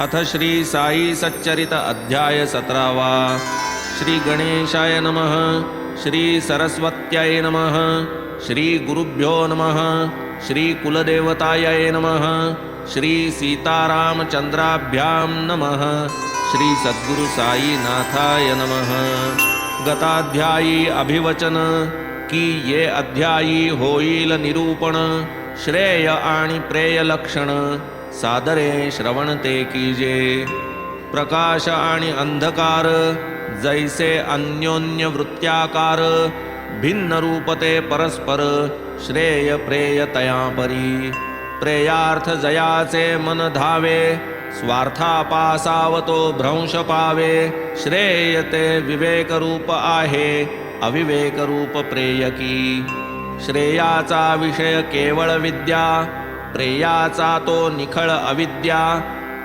अथ श्री साई सच्चरित अध्याय 17वा। श्री गणेशाय नमः। श्री सरस्वत्याय नमः। श्री गुरुभ्यो नमः। श्री कुलदेवताय नमः। श्री सीतारामचंद्राभ्यां नमः। श्री सद्गुरु साई नाथाय नमः। गताध्यायी अभिवचन की ये अध्यायी होईल निरूपण श्रेय आणि प्रेय लक्षण सादरे श्रवण ते कीजे। प्रकाश आणि अंधकार जैसे अन्योन्य वृत्त्याकार भिन्न रूपते परस्पर श्रेय प्रेय तयापरी। प्रेयार्थ जयाचे मन धावे स्वार्थापासावतो भ्रंश पावे। श्रेय ते विवेक रूप आहे अविवेक रूप प्रेयकी। श्रेयाचा विषय केवळ विद्या प्रेयाचा तो निखळ अविद्या।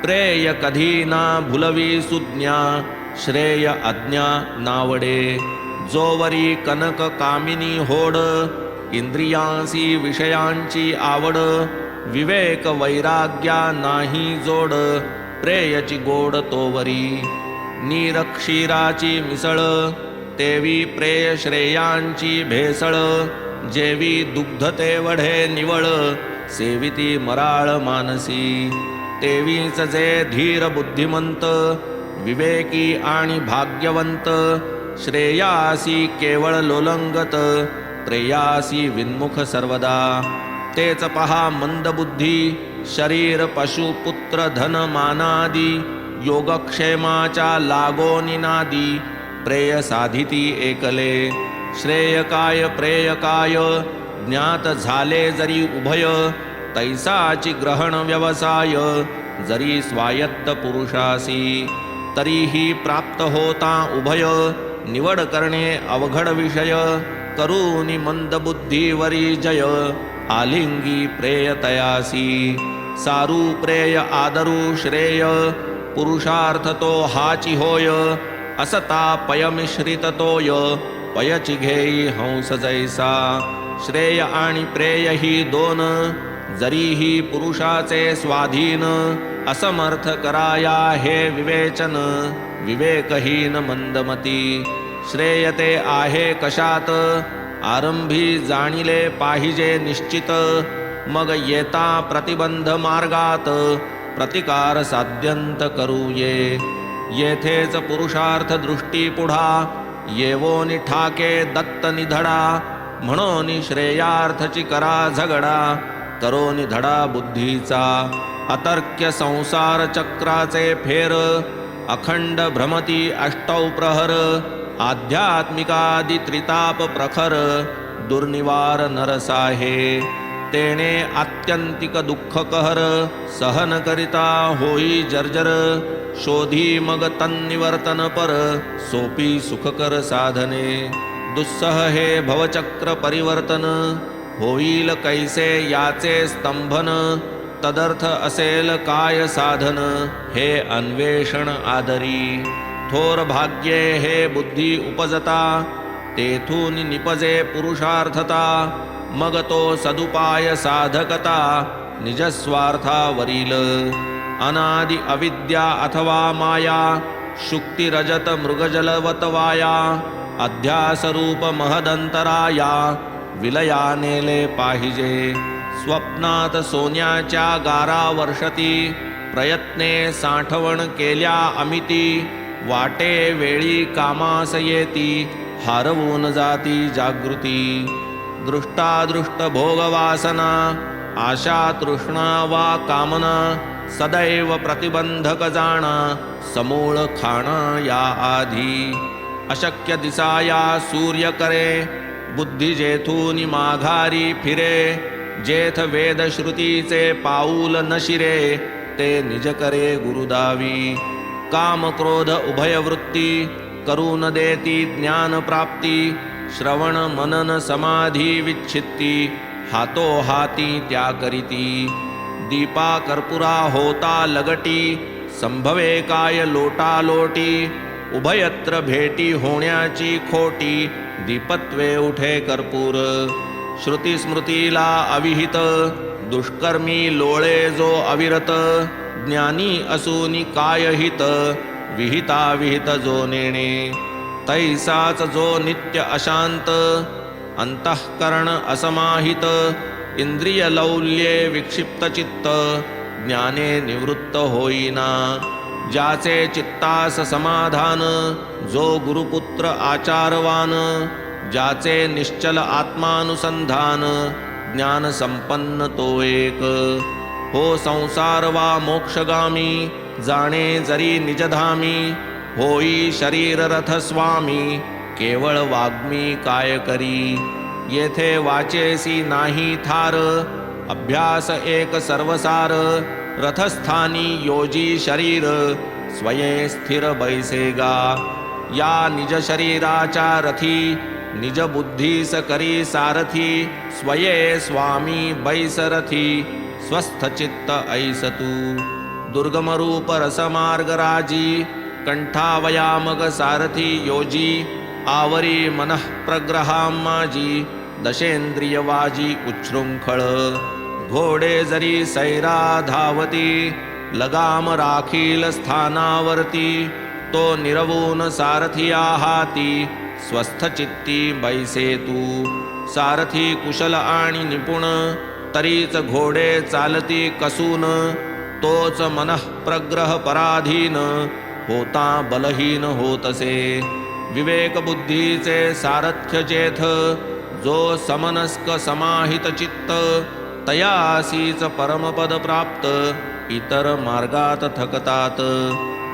प्रेय कधी ना भुलवी सुज्ञा श्रेय अज्ञा नावडे। जोवरी कनक कामिनी होड इंद्रियांसी विषयांची आवड। विवेक वैराग्या नाही जोड प्रेयची गोड तोवरी। नीर क्षीराची मिसळ तेवी प्रेय श्रेयांची भेसळ। जेवी दुग्ध ते वढे निवळ सेविती मराळ मानसी। तेवीच जे धीर बुद्धिमंत विवेकी आणि भाग्यवंत। श्रेयासी केवळ लोलंगत प्रेयासी विन्मुख सर्वदा। तेच पहा मंदबुद्धी शरीर पशु पुत्र धन मानादी। योगक्षेमाच्या लागोनी नादी प्रेय साधिती एकले। श्रेय काय प्रेय काय ज्ञात झाले जरी उभय। तैसाची ग्रहण व्यवसाय जरी स्वायत्त पुरुषासी। तरीही प्राप्त होता उभय निवड करणे अवघड विषय। करूनी मंदबुद्धीवरी जय आलिंगी प्रेय तयासी। सारू प्रेय आदरू श्रेय पुरुषार्थ तो हाची होय। असता पयमिश्रित तोय पयची घेई हंस जैसा। श्रेय आणि प्रेय ही दोन जरीही पुरुषाचे स्वाधीन। असमर्थ कराया हे विवेचन विवेकहीन मंदमती। श्रेय ते आहे कशात आरंभी जाणिले पाहिजे निश्चित। मग येता प्रतिबंध मार्गात प्रतिकार साध्यंत करूये। येथेच पुरुषार्थ दृष्टी पुढा येवोनी ठाके दत्त निधडा। म्हणून श्रेयार्थची करा झगडा करोनी धडा बुद्धीचा। अतर्क्य संसार चक्राचे फेर अखंड भ्रमती अष्टौ प्रहर। आध्यात्मिकादि त्रिताप प्रखर दुर्निवार नरसाहे। तेने आत्यंतिक दुःख कहर सहन करिता होई जर्जर। शोधी मग तन्निवर्तन पर सोपी सुखकर साधने। दुस्सह हे भवचक्र परिवर्तन होईल कैसे याचे स्तंभन। तदर्थ असेल काय साधन हे अन्वेषण आदरी। थोर भाग्ये हे बुद्धी उपजता तेथून निपजे पुरुषार्थता। मग तो सदुपाय साधकता निजस्वार्थावरील। अनादि अविद्या अथवा माया शुक्ति रजत मृगजलवत वाया। अध्यासरूप महदंतराया विलया नेले पाहिजे। स्वप्नात सोन्याच्या गारा वर्षती प्रयत्ने साठवण केल्या अमिती। वाटे वेळी कामास येती हारवून जाती जागृती। दृष्टादृष्ट भोगवासना आशा तृष्णा वा कामना। सदैव प्रतिबंधक जाणा समूळ खाणा या आधी। अशक्य दिसाया सूर्य करे बुद्धी जेथून माघारी फिरे। जेथ वेद श्रुतीचे पाऊल न शिरे ते निज करे गुरुदावी। काम क्रोध उभय वृत्ती करून देती ज्ञान प्राप्ती। श्रवण मनन समाधी विच्छित्ती हातो हाती त्या करीती। दीपा कर्पुरा होता लगटी संभवे काय लोटा लोटी। उभयत्र भेटी होण्याची खोटी दीपत्वे उठे कर्पूर। श्रुती स्मृतीला अविहित दुष्कर्मी लोळे जो अविरत, ज्ञानी असूनी काय हित, विहिता विहित जो नेणे, तैसाच जो नित्य अशांत, अंतःकरण असमाहित, इंद्रिय लौल्ये विक्षिप्त चित्त, ज्ञाने निवृत्त होईना, ज्याचे चित्तास समाधान, जो गुरुपुत्र आचारवान, ज्याचे निश्चल आत्मानुसंधान, ज्ञान संपन्न तो एक, हो संसार वा मोक्षगामी, जाणे जरी निजधामी, होई शरीर रथ स्वामी, केवळ वाग्मी काय करी, येथे वाचेसी नाही थार, अभ्यास एक सर्वसार, रथस्थानी योजी शरीर, स्वये स्थिर बैसेगा, या निज शरीराच्या रथी, निज बुद्धीस करी सारथी, स्वये स्वामी बैसरथी, स्वस्थ चित्त ऐस तू, दुर्गम रूप रसमार्ग राजी, कंठावया मग सारथी योजी, आवरी मनः प्रग्रहां माझी, दशेंद्रिय वाजी उच्छृंखळ, घोडे जरी सैरा धावती, लगाम राखील स्थानावरती, तो निरवून सारथिया हाती, स्वस्थ चित्ती बैसे तू, सारथी कुशल आणि निपुण, तरीच घोडे चालती कसून, तोच मनः प्रग्रह पराधीन, होता बलहीन होतसे, विवेक बुद्धीचे सारथ्य जेथ, जो समनस्क समाहित चित्त, तयासीच परमपद प्राप्त, इतर मार्गात थकतात,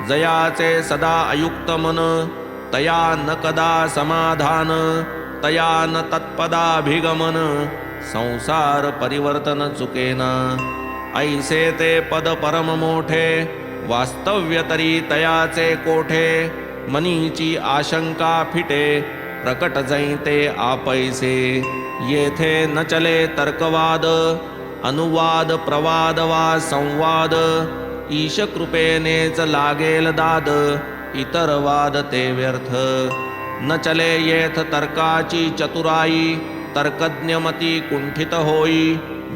जयाचे सदा अयुक्त मन, तया न कदा समाधान, तया न तत्पदाभिगमन, संसार परिवर्तन चुकेना, ऐसे ते पद परम मोठे, वास्तव्य तरी तयाचे कोठे, मनीची आशंका फिटे, प्रकट जैते आपैसे, येथे न चले तर्कवाद, अनुवाद प्रवाद वा संवाद, ईश कृपेनेच लागेल दाद, इतर वाद ते व्यर्थ, न चले येथ तर्काची चतुराई, तर्कज्ञमती कुंठित होई,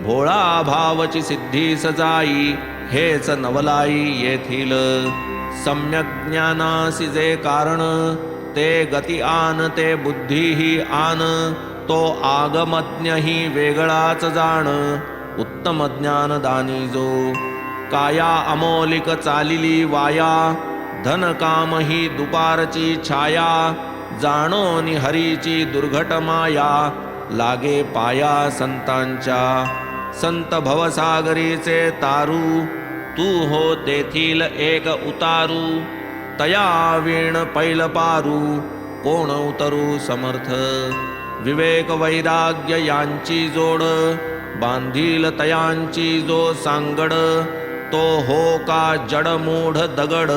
भोळा भावची सिद्धीस जाई, हेच नवलाई येथील, सम्यक ज्ञानासी जे कारण, ते गती आन ते बुद्धीही आन, तो आगमज्ञही वेगळाच जाण, उत्तम ज्ञानदानी जो, काया अमोलिक चालिली वाया, धन काम ही दुपारची छाया, जाणोनी हरीची दुर्घट माया, लागे पाया संतांच्या, संत भवसागरीचे तारू, तू हो तेथील एक उतारू, तया वीण पैल पारू, कोण उतरू समर्थ, विवेक वैराग्य यांची जोड, बांधील तयांची जो सांगड, तो हो का जड मूढ दगड,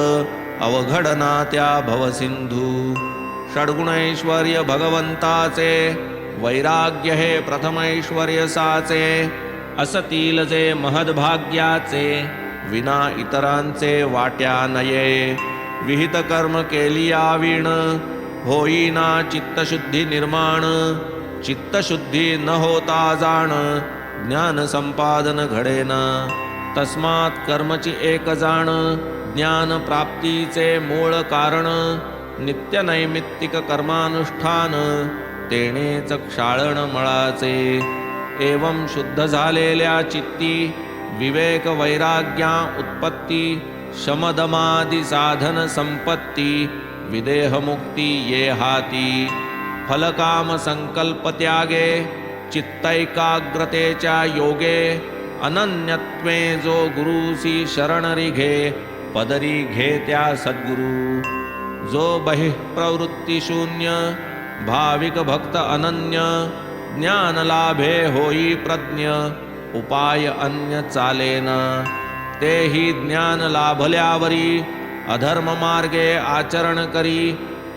अवघड ना त्या भवसिंधू, षड्गुणैश्वर्य भगवंताचे, वैराग्य हे प्रथमैश्वर्य साचे, असतील जे महद्भाग्याचे, विना इतरांचे वाट्या नये, विहित कर्म केलिया वीण, होईना चित्तशुद्धी निर्माण, चित्तशुद्धी न होता जाण, ज्ञान संपादन घडेना, तस्मात् कर्मची एक जाण, ज्ञान प्राप्तीचे मूळ कारण, नित्य नैमित्तिक कर्मानुष्ठान, तेणेच क्षाळण मळाचे, एवं शुद्ध झालेल्या चित्ती, विवेक वैराग्या उत्पत्ती, शमदमादि साधन संपत्ती, विदेह मुक्ती ये हाती, फलकाम संकल्प त्यागे, चित्तैकाग्रतेच्या योगे, अनन्यत्वे जो गुरुसी शरण रिघे, पदरी घे त्या सद्गुरु, जो बहिःप्रवृत्ती शून्य, भाविक भक्त अनन्य, ज्ञान लाभे होई प्रज्ञ, उपाय अन्य चालेना, तेही ज्ञान लाभल्यावरी, अधर्म मार्गे आचरण करी,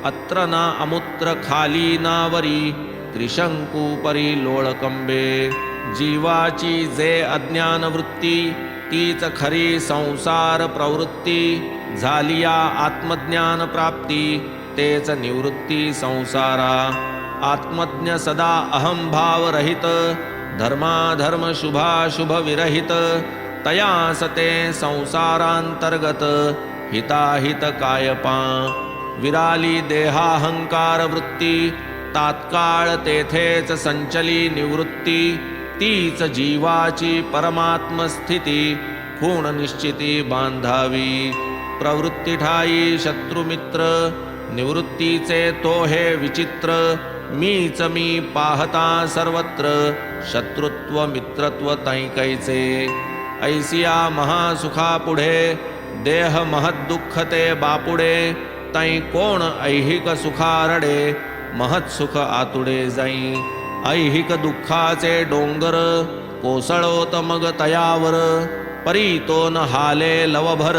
अत्र ना अमुत्र खाली नावरी, त्रिशंकू परी लोळकंबे, जीवाची जे अज्ञान वृत्ती, तीच खरी संसार प्रवृत्ती, झालिया आत्मज्ञान प्राप्ती, तेच निवृत्ती संसारा, आत्मज्ञ सदा अहंभाव रहित, धर्माधर्म शुभाशुभ विरहित तया सते संसारांतर्गत हिताहित कायपा विराली देहाहंकार वृत्ती तात्काळ तेथेच संचली निवृत्ती तीच जीवाची परमात्मस्थिती खूण निश्चिती बांधावी प्रवृत्ती ठाई शत्रुमित्र निवृत्तीचे तो हे विचित्र मीच मी पाहता सर्वत्र शत्रुत्व मित्रत्व तैकैचे ऐसिया महासुखा पुढे देह महद्दुःख ते बापुडे तै कोण ऐहिक सुखारडे महत्सुख आतुडे जाई ऐहिक दुःखाचे डोंगर कोसळोत मग तयावर परी तो न हाले लवभर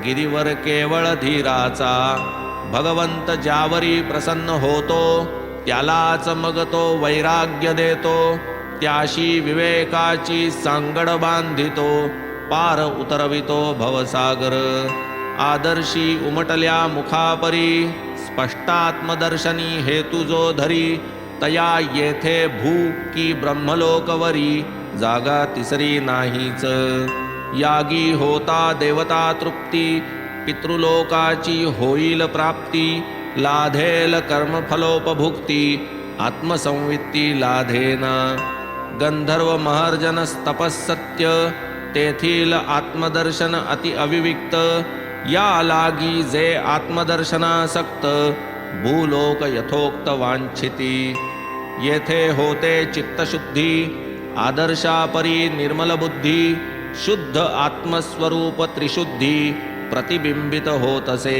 गिरीवर केवळ धीराचा भगवंत ज्यावरी प्रसन्न होतो त्यालाच मग तो वैराग्य देतो त्याशी विवेकाची सांगड बांधितो पार उतरवितो भवसागर आदर्शी उमटल्या मुखापरी स्पष्टात्मदर्शनी हेतु जो धरी तया येथे भू की ब्रह्मलोकवरी जागा तिसरी नाहीच यागी होता देवता तृप्ती पितृलोकाची होईल प्राप्ती लाधेल कर्मफलोपभुक्ती आत्मसंवित्ती लाधेना गंधर्व महर्जनस्तपस्सत्य तेथील आत्मदर्शन अति अविविक्त या लागी जे आत्मदर्शनासक्त भूलोक यथोक्त वांछिती येथे होते चित्तशुद्धी आदर्शापरी निर्मल बुद्धी शुद्ध आत्मस्वरूप त्रिशुद्धी प्रतिबिंबित होत असे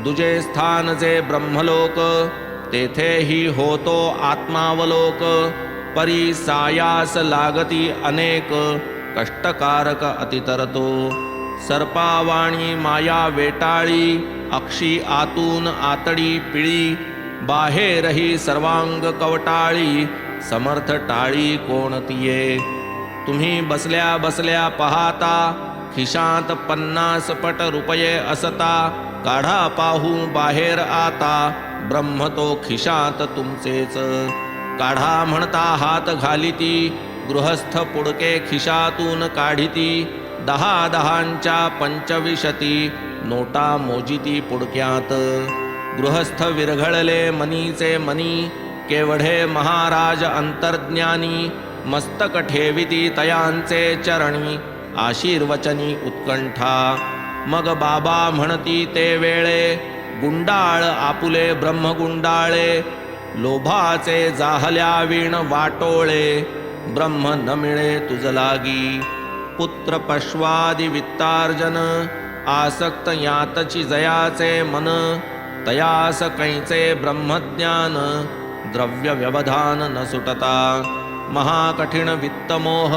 दुजे स्थान जे ब्रह्मलोक तेथेही होतो आत्मावलोक परी सायास लागती अनेक कष्टकारक अतितरतो सर्पावाणी माया वेटाळी अक्षी आतून आतडी पिळी बाहेरही सर्वांग कवटाळी समर्थ टाळी कोणतीये तुम्ही बसल्या बसल्या पाहता खिशात 50 पट रुपये असता काढा पाहू बाहेर आता ब्रह्म तो खिशात तुमचेच काढा म्हणता हात घालिती गृहस्थ पुडके खिशातून काढिती 10 पंचविशती नोटा मोजिती पुडक्यात गृहस्थ विरघळले मनीचे मनी केवढे महाराज अंतर्ज्ञानी मस्तक ठेविती तयांचे चरणी आशीर्वचनी उत्कंठा मग बाबा म्हणती ते वेळे गुंडाळ आपुले ब्रह्मगुंडाळे लोभाचे जाहल्या विण वाटोळे ब्रह्म न मिळे तुझ लागी पुत्र पश्वादि वित्तार्जन आसक्त यातची जयाचे मन तयास कैचे ब्रह्मज्ञान द्रव्य व्यवधान न सुटता महाकठीण वित्तमोह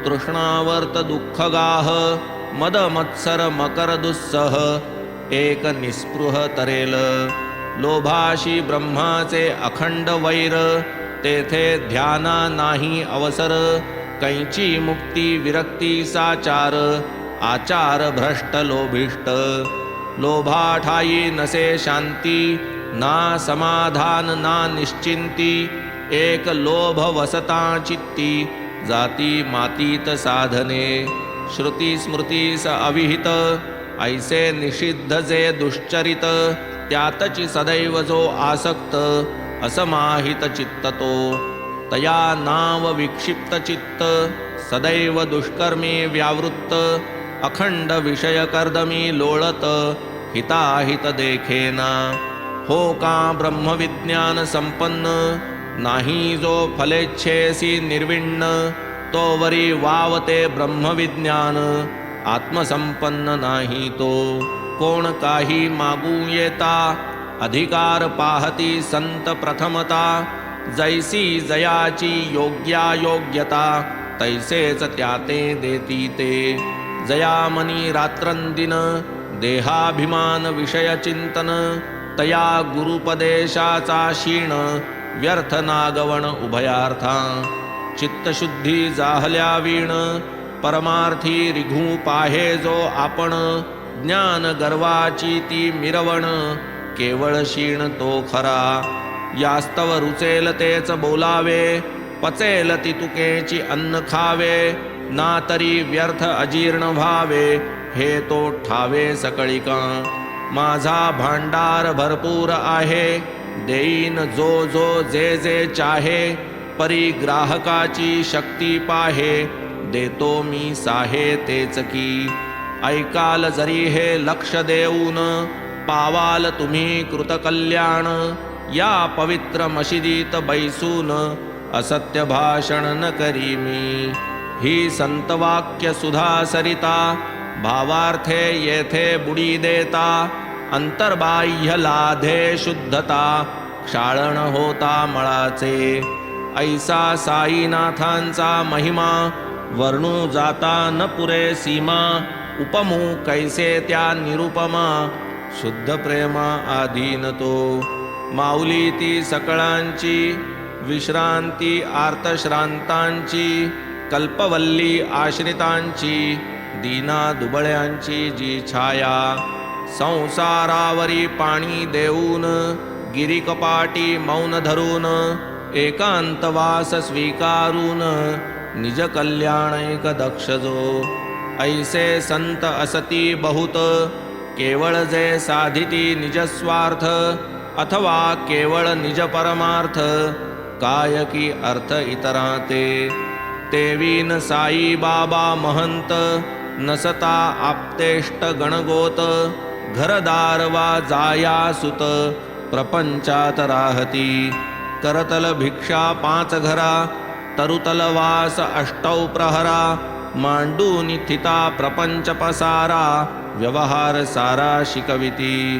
तृष्णावर्त दुःखगाह मद मत्सर मकर दुस्सह एक निस्पृह तरेल लोभाशी ब्रह्माचे अखंड वैर तेथे ध्याना नाही अवसर कैची मुक्ती विरक्ती साचार आचार भ्रष्ट लोभिष्ट लोभाठाई नसे शांती ना समाधान ना निश्चिंती एक लोभ वसता चित्ती जाती मातीत साधने श्रुती स्मृतीस अविहित ऐसे निषिद्ध जे दुश्चरित त्यातची सदैव जो आसक्त असमाहित चित्त तो तया नाव विक्षिप्त चित्त सदैव दुष्कर्मी व्यावृत्त अखंड विषय कर्दमी लोळत हिताहित देखेना हो का ब्रह्मविज्ञान संपन्न नाही जो फलेच्छेसी निर्विण्ण तो वरी वावते ब्रह्मविज्ञान आत्मसंपन्न नाही तो कोण काही मागू येता अधिकार पाहती संत प्रथमता जैसी जयाची योग्यायोग्यता तैसेच त्याते देती ते जयामनी रात्रंदिन देहाभिमान विषय चिंतन तया गुरुपदेशाचा क्षीण व्यर्थ नागवण उभयार्था चित्तशुद्धी जाहल्या वीण परमार्थी रिघू पाहे जो आपण ज्ञान गर्वाची ती मिरवण केवळ क्षीण तो खरा यास्तव रुचेल तेच बोलावे पचेल ती तुकेची अन्न खावे, ना तरी व्यर्थ अजीर्ण व्हावे, हे तो ठावे सकळिका. माझा भांडार भरपूर आहे, देईन जो जो जे जे चाहे, परिग्राहकाची शक्ती पाहे, देतो मी साहे तेच की. ऐकाल जरी हे लक्ष देऊन, पावाल तुम्ही कृतकल्याण. या पवित्र मशिदीत बैसून, असत्य भाषण न करी मी. ही संतवाक्य सुधा सरिता, भावार्थे येथे बुडी देता. अंतर्बाह्य लाधे शुद्धता, क्षाळण होता मळाचे. ऐसा साईनाथांचा महिमा, वर्णू जाता न पुरे सीमा. उपमू कैसे त्या निरुपमा, शुद्ध प्रेमा आधीन तो. माऊली ती सकळांची, विश्रांती आर्तश्रांतांची. कल्पवल्ली आश्रितांची, दीना दुबळ्यांची जी छाया. संसारावरी पाणी देऊन, गिरिकपाटी मौन धरून. एकांतवास स्वीकारून, निज कल्याणैक दक्ष जो. ऐसे संत असती बहुत, केवळ जे साधिती निजस्वार्थ. अथवा केवळ निज परमार्थ, काय की अर्थ इतरा ते. तेवीन साई बाबा महंत, नसता आप्तेष्ट गणगोत. घरदार वा जाया सुत, प्रपंचात राहती. करतल भिक्षा 5 घरा, तरुतल वास 8 प्रहरा. मांडूनि थिता प्रपंच पसारा, व्यवहार सारा शिकविती.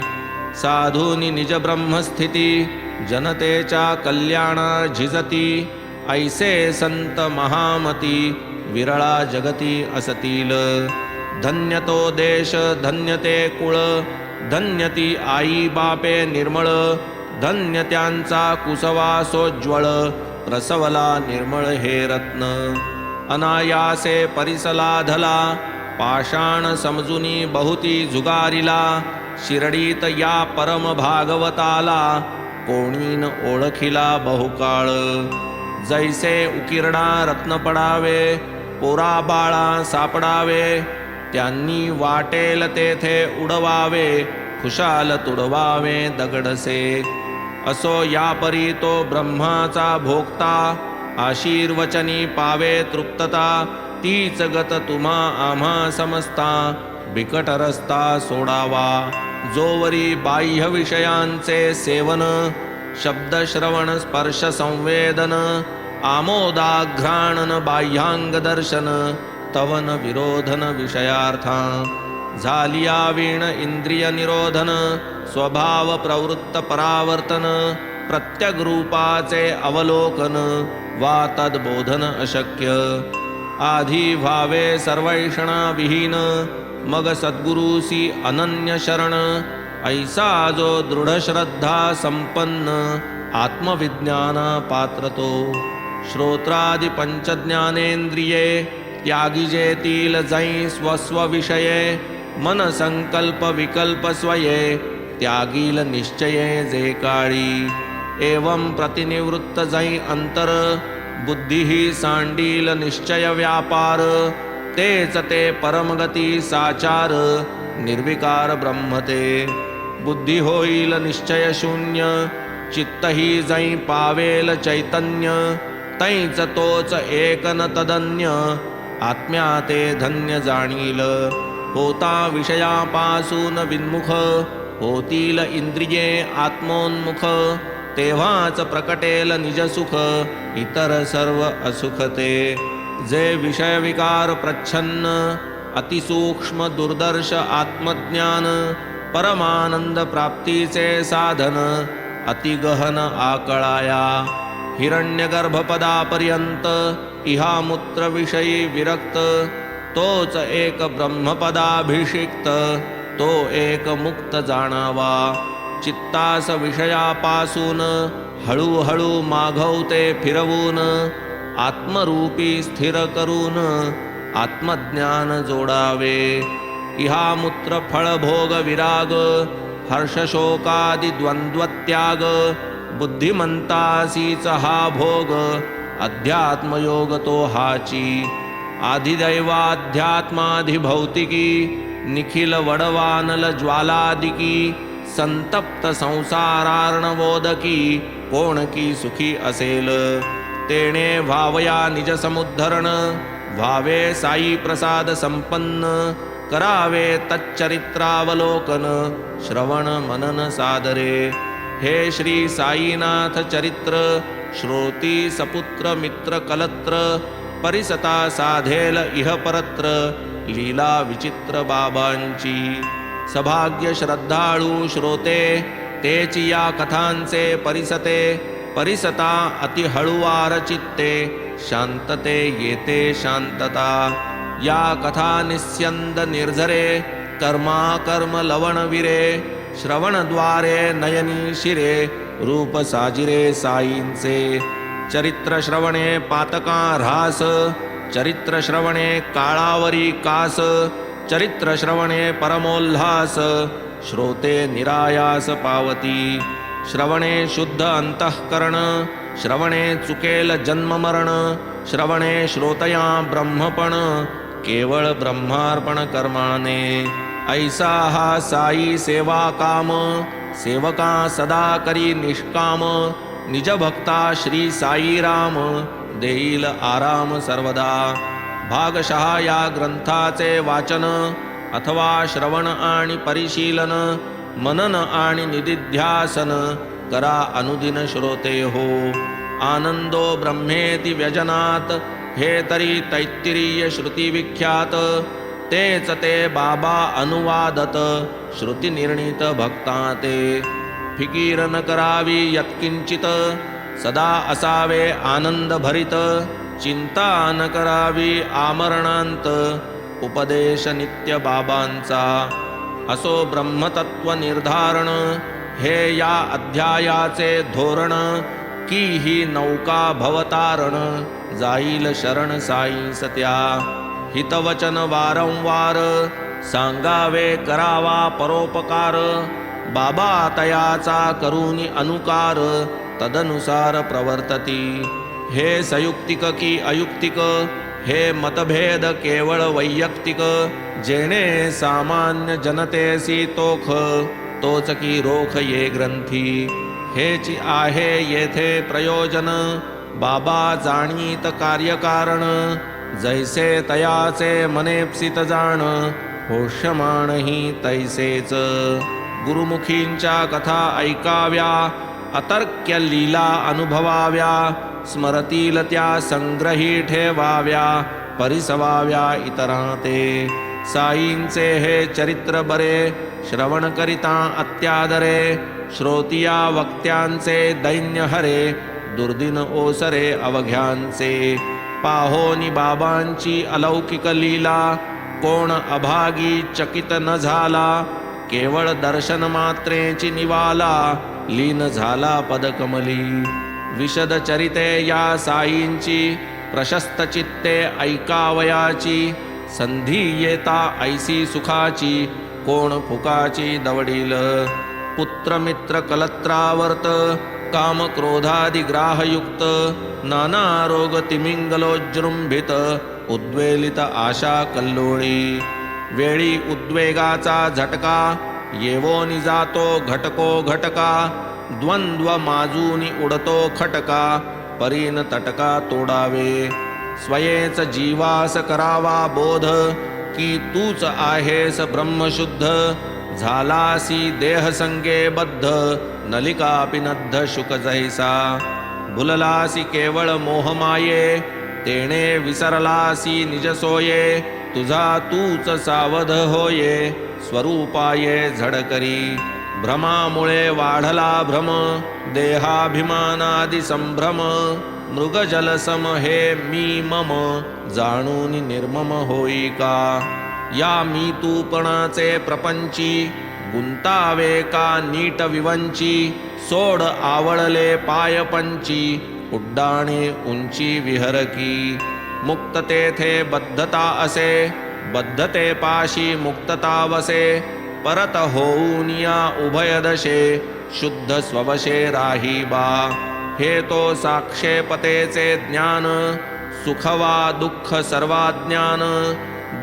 साधूनि निज ब्रह्मस्थिती, जनतेच्या कल्याणा झिजती. ऐसे संत महामती, विरळा जगती असतील. धन्य तो देश, धन्य ते कुळ. धन्य ती आई बापे निर्मळ. धन्य त्यांचा कुसवासोज्वळ, प्रसवला निर्मळ हे रत्न. अनायासे परिसलाधला, पाषाण समजुनी बहुती जुगारिला. शिरडीत या परम भागवताला, कोणीन ओळखिला बहुकाळ. जैसे उकिरणा रत्न पडावे, पोरा बाळा सापडावे. त्यांनी वाटेल तेथे उडवावे, खुशाल तुडवावे दगडसे. असो यापरी तो ब्रह्माचा भोगता, आशीर्वचनी पावे तृप्तता. तीच गत तुम्हा आम्हा समजता, बिकट रस्ता सोडावा. जोवरी बाह्य विषयांचे सेवन, शब्द श्रवण स्पर्श संवेदन. आमोदाघ्राणन बाह्यांग दर्शन, तवन विरोधन विषयार्था. झालिया वीण इंद्रिय निरोधन, स्वभाव प्रवृत्त परावर्तन. प्रत्यग रूपाचे अवलोकन, वा तद्बोधन अशक्य. आधी व्हावे सर्वैषणा विहीन, मग सद्गुरूसी अनन्य शरण. ऐसा जो दृढ श्रद्धा संपन्न, आत्मविज्ञाना पात्रतो. श्रोत्रादि पंचज्ञानेंद्रिये, त्यागी जेतील जै स्वस्व विषये. मन संकल्प विकल्प स्वये, त्यागील निश्चये जे काळी. एवं प्रतिनिवृत्त जै अंतर, बुद्धी ही सांडील निश्चय व्यापार. तेच ते परमगती साचार, निर्विकार ब्रह्मते. बुद्धी होईल निश्चय शून्य, चित्त ही जै पावेल चैतन्य. तैच तोच एक न तदन्य, आत्म्या ते धन्य जाणील. होता विषयापासून विन्मुख, होतील इंद्रिये आत्मोन्मुख. तेव्हाच प्रकटेल निजसुख, इतर सर्व असुखते. जे विषय विकार प्रच्छन्न, अतिसूक्ष्म दुर्दर्श आत्मज्ञान. परमानंद प्राप्तीचे साधन, अतिगहन आकळाया. हिरण्यगर्भपदापर्यंत इहामूत्र विषयी विरक्त. तोच एक ब्रह्मपदाभिषिक्त, तो एक मुक्त जाणावा. चित्तास विषयापासून हळूहळू माघवते फिरवून. आत्मरूपी स्थिर करून, आत्मज्ञान जोडावे. इहामूत्र फळभोग विराग, हर्षशोकादि द्वंद्वत्याग. बुद्धिमंतासीच हा भोग, अध्यात्मयोग तो हाची आधिदैवाध्यात्माधिभौतिकी निखिल वडवानल ज्वालादिकी संतप्त संसारार्णवोदकी कोण की सुखी असेल तेणे व्हावया निज समुद्धरण व्हावे साई प्रसाद संपन्न करावे तच्चरित्रावलोकन श्रवण मनन सादरे हे श्री साईनाथ चरित्र श्रोती सपुत्र मित्र कलत्र परिसता साधेल इह परत्र लीला विचित्र बाबांची सभाग्य श्रद्धाळू श्रोते तेची या कथांचे परिसते परिसता अति हळुवार चित्ते शांतते येते शांतता या कथा निस्यंद निर्झरे कर्मा कर्म लवण विरे श्रवणद्वारे नयनी शिरे रूप साजिरे साईंचे चरित्र श्रवणे पातका ऱ्हास चरित्र श्रवणे काळावरी कास चरित्र श्रवणे परमोल्हास श्रोते निरायास पावती श्रवणे शुद्ध अंतःकरण श्रवणे चुकेल जन्म मरण श्रवणे श्रोतया ब्रह्मपण केवळ ब्रह्मार्पण कर्माने ऐसा हा साई सेवा काम सेवका सदा करी निष्काम निज भक्ता श्री साई राम देईल आराम सर्वदा भागशः या ग्रंथाचे वाचन अथवा श्रवण आणि परिशीलन मनन आणि निदिध्यासन करा अनुदिन श्रोते हो आनंदो ब्रह्मेति व्यजनात हे तरी तैत्तिरीय श्रुती विख्यात तेच ते बाबा अनुवादत श्रुती निर्णित भक्ताते फिकीर न करावी यत्किंचित सदा असावे आनंद भरित चिंता न करावी आमरणांत उपदेश नित्य बाबांचा असो ब्रह्मतत्व निर्धारण हे या अध्यायाचे धोरण की ही नौका भवतारण जाईल शरण साई सत्या हितवचन वारंवार सांगावे करावा परोपकार बाबा तयाचा करूनी अनुकार तदनुसार प्रवर्तती हे सयुक्तिक की अयुक्तिक हे मतभेद केवळ वैयक्तिक जेणे सामान्य जनतेसी तोख तोच की रोख ये ग्रंथी हेची आहे येथे प्रयोजन बाबा जाणीत कार्यकारण जैसे तयाचे मनेप्सित जाण होष्यमानही तैसेच गुरुमुखींच्या कथा ऐकाव्या अतर्क्य लीला अनुभवाव्या स्मरतील त्या संग्रही ठेवाव्या परिसवाव्या इतरांते साईंचे हे चरित्र बरे श्रवण करिता अत्यादरे श्रोतिया वक्त्यांचे दैन्य हरे दुर्दिन ओसरे अवघ्यांचे पाहोनी बाबांची अलौकिक लीला कोण अभागी चकित न झाला केवळ दर्शन मात्रेची निवाला लीन झाला पदकमली विशद चरिते या साईंची प्रशस्त चित्ते ऐकावयाची संधी येता ऐसी सुखाची कोण फुकाची दवडील पुत्र मित्र कलत्रावर्त काम क्रोधादि ग्राहयुक्त नाना रोग तिमिंगलोजृंभित उद्वेलित आशा कल्लोळी वेळी उद्वेगाचा झटका येवोनी जातो घटको घटका द्वंद्व माजूनी उडतो खटका परीन तटका तोडावे स्वयेच जीवास करावा बोध की तूच आहेस ब्रह्मशुद्ध झालासी देह संगे बद्ध नलिका पिनद्ध शुक जैसा भुललासी केवळ मोहमाये तेणे विसरलासी निजसोये तुझा तूच सावध होये स्वरूपाये झडकरी भ्रमामुळे वाढला भ्रम देहाभिमानादि संभ्रम मृगजलसम हे मी मम जाणून निर्मम होई का या मी तूपणाचे प्रपंची गुंतावे का नीट विवंची सोड आवळले पाय पंची उड्डाणे उंची विहरकी मुक्त तेथे बद्धता असे बद्धते पाशी मुक्तता वसे परत होऊन या उभय दशे शुद्ध स्ववशे राही बा हे तो साक्षेपतेचे ज्ञान सुखवा दुःख सर्वाज्ञान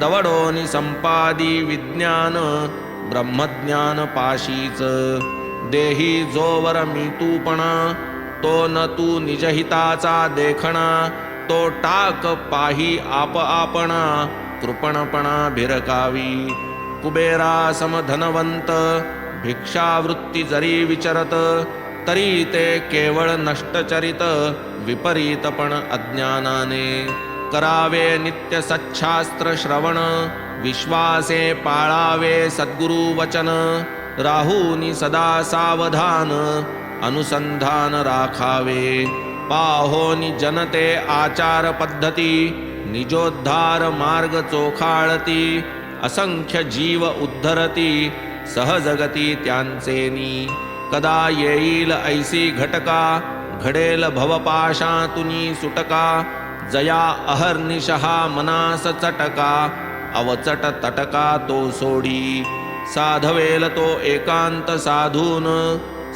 दवडोनी संपादी विज्ञान ब्रह्मज्ञान पाशीच देही जोवर मी तूपणा तो न तू निजहिताचा देखणा तो टाक पाही आप आपणा कृपणपणा भिरकावी कुबेरा समधनवंत भिक्षावृत्ती जरी विचरत तरी ते केवळ नष्टचरित विपरीतपण अज्ञानाने करावे नित्य सच्छास्त्र श्रवण विश्वासे पाळावे सद्गुरु वचन राहूनी सदा सावधान अनुसंधान राखावे पाहोनी जनते आचार पद्धती निजोद्धार मार्ग चोखाळती असंख्य जीव उद्धरती सहजगती त्यांचेनी कदा येईल ऐसी घटका घडेल भवपाशातुनी सुटका जया अहर्निशहा मनास चटका अवचट तटका तो सोडी साधवेल तो एकांत साधून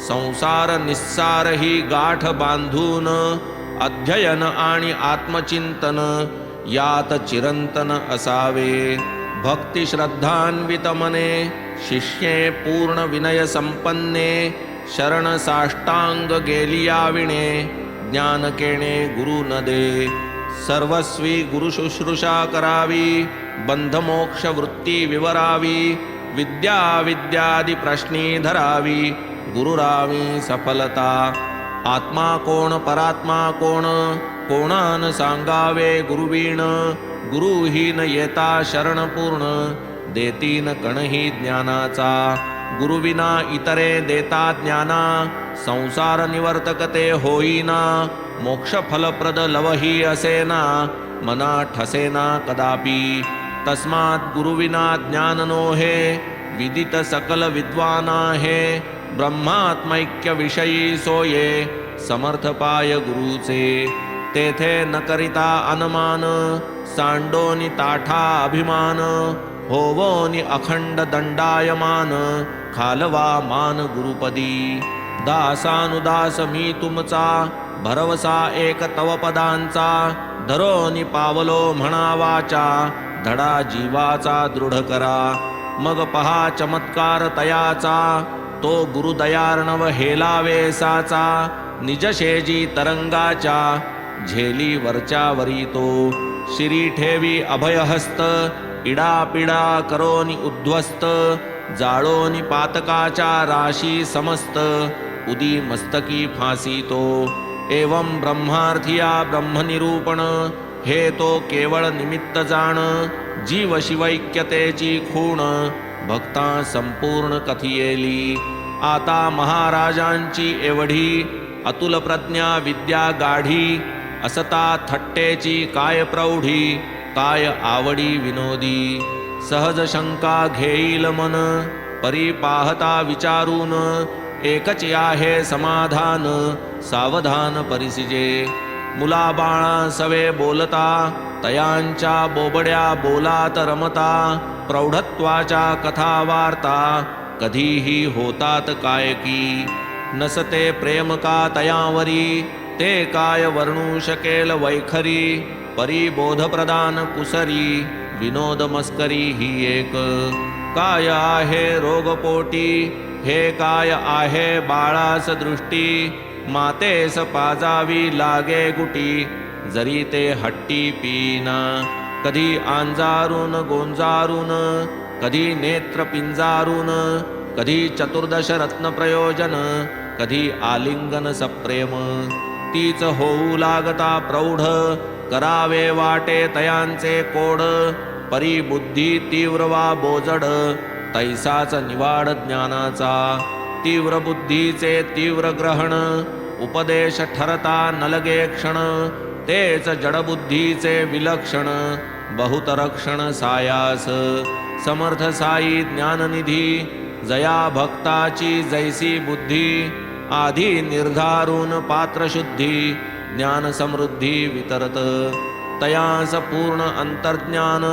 संसार निस्सार ही गाठ बांधून अध्ययन आणि आत्मचिंतन यात चिरंतन असावे भक्ती श्रद्धान्वित मने शिष्ये पूर्ण विनय संपन्ने शरण साष्टांग गेलिया विणे ज्ञान केणे गुरु न दे सर्वस्वी गुरु शुश्रूषा करावी बंधमोक्ष वृत्ती विवरावी विद्या विद्यादि प्रश्नी धरावी गुरुरावी सफलता आत्मा कोण परात्मा कोण कोणान सांगावे गुरुवीण गुरुहीन येता शरण पूर्ण देतीन कणही ज्ञानाचा गुरुविना इतरे देता ज्ञाना संसार निवर्तकते होईना मोक्ष फलप्रद लवही असेना मना ठसेना कदापि तस्मात् गुरुविना ज्ञान नोहे विदित सकल विद्वाना हे ब्रह्मात्मैक्य विषयी सोये समर्थ पाय गुरुचे तेथे न करिता अनुमान सांडोनी ताठा अभिमान होवोनी अखंड दंडायमान खालवा मान गुरुपदी दासानुदास मी तुमचा भरवसा एक तव पदांचा धरोनी पावलो म्हणा वाचा धडा जीवाचा दृढ करा मग पहा चमत्कार तयाचा तो गुरुदयार्णव हेलावे साचा निजशेजी तरंगाच्या झेली वरच्या वरी तो शिरी ठेवी अभयहस्त इडापिडा करोनी उद्ध्वस्त जाळोनी पातकाच्या राशी समस्त उदी मस्तकी फासी तो एवं ब्रह्मार्थिया ब्रह्मनिरूपण हे तो केवळ निमित्त जाण जीव शिवैक्यतेची खूण भक्ता संपूर्ण कथियेली आता महाराजांची एवढी अतुल प्रज्ञा विद्या गाढी असता थट्टेची काय प्रौढी काय आवडी विनोदी सहज शंका घेईल मन परी पाहता विचारून एकच आहे समाधान सावधान परिसिजे मुलाबाळा सवे बोलता तयांच्या बोबड्या बोलात रमता प्रौढत्वाच्या कथा वार्ता कधीही होतात काय की नसते प्रेम का तयावरी ते काय वर्णू शकेल वैखरी परी बोधप्रदान कुसरी विनोद मस्करी ही एक काय आहे रोगपोटी हे काय आहे बाळास दृष्टी मातेस पाजावी लागे गुटी जरी ते हट्टी पीना कधी आंजारून गोंजारून कधी नेत्र पिंजारून कधी चतुर्दश रत्न प्रयोजन कधी आलिंगन सप्रेम तीच होऊ लागता प्रौढ करावे वाटे तयांचे कोड परी बुद्धी तीव्र वा बोजड तैसाच निवाड ज्ञानाचा तीव्र बुद्धीचे तीव्र ग्रहण उपदेश ठरता नलगे क्षण तेच जडबुद्धीचे विलक्षण बहुतरक्षण सायास समर्थ साई ज्ञाननिधी जया भक्ताची जैसी बुद्धी आधी निर्धारून पात्रशुद्धी ज्ञान समृद्धी वितरत तयास पूर्ण अंतर्ज्ञान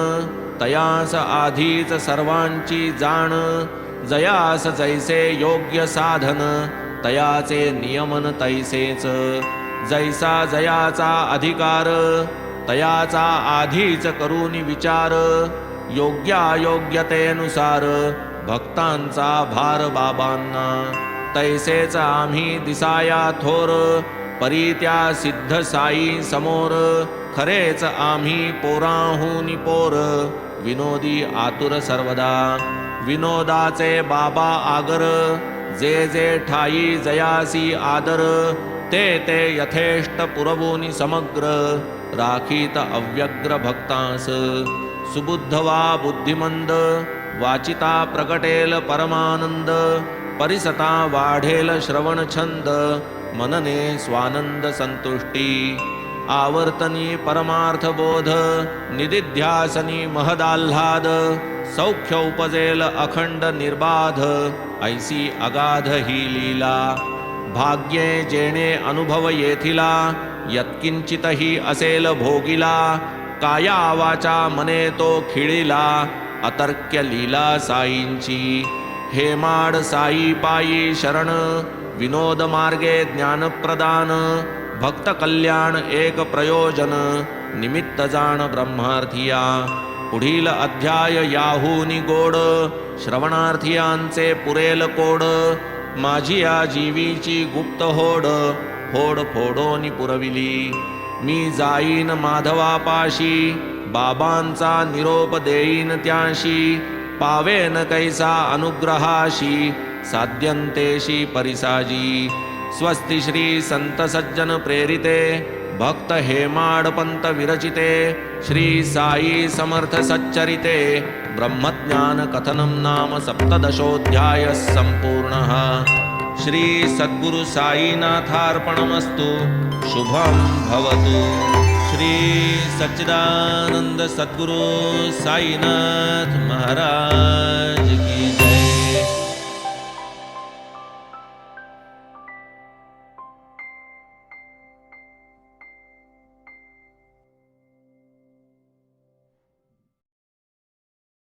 तयास आधीच सर्वांची जाण जयास जैसे योग्य साधन तयाचे नियमन तैसेच जैसा जयाचा अधिकार तयाचा आधीच करून विचार योग्यायोग्यतेनुसार भक्तांचा भार बाबांना तैसेच आम्ही दिसाया थोर परी त्या सिद्ध साई समोर खरेच आम्ही पोराहूनी पोर विनोदी आतुर सर्वदा विनोदाचे बाबा आगर जे जे ठाई जयासी आदर ते ते यथेष्ट पुरवूनी समग्र राखीत अव्यग्र भक्तांस सुबुद्ध वा बुद्धिमंद वाचिता प्रगटेल परमानंद परिसता वाढेल श्रवण छंद मनने स्वानंद संतुष्टी आवर्तनी परमार्थ बोध निदिध्यासनी महदाल्हाद सौख्य उपजेल अखंड निर्बाध ऐसी अगाध ही लीला भाग्ये जेणे अनुभव येथिला यत्किंचितही असेल भोगिला काया वाचा मने तो खिळिला अतर्क्य लीला साईंची हेमाड साई पायी शरण विनोद मार्गे ज्ञानप्रदान भक्त कल्याण एक प्रयोजन निमित्त जाण ब्रह्मार्थिया पुढील अध्याय याहूनी गोड श्रवणार्थियांचे पुरेल कोड माझी या जीवीची गुप्त होड फोड फोडोनी पुरविली मी जाईन माधवापाशी बाबांचा निरोप देईन त्याशी पावेन कैसा अनुग्रहाशी साध्यंतेशी परिसाजी स्वस्ति श्री संत सज्जन प्रेरिते भक्त हेमाड पंत विरचिते श्री साई समर्थ सच्चरिते ब्रह्मज्ञान कथनम नाम सप्तदशोऽध्याय संपूर्णः श्री सद्गुरु साईनाथार्पणमस्तु शुभं भवतु श्री सच्चिदानंद सद्गुरु साईनाथ महाराज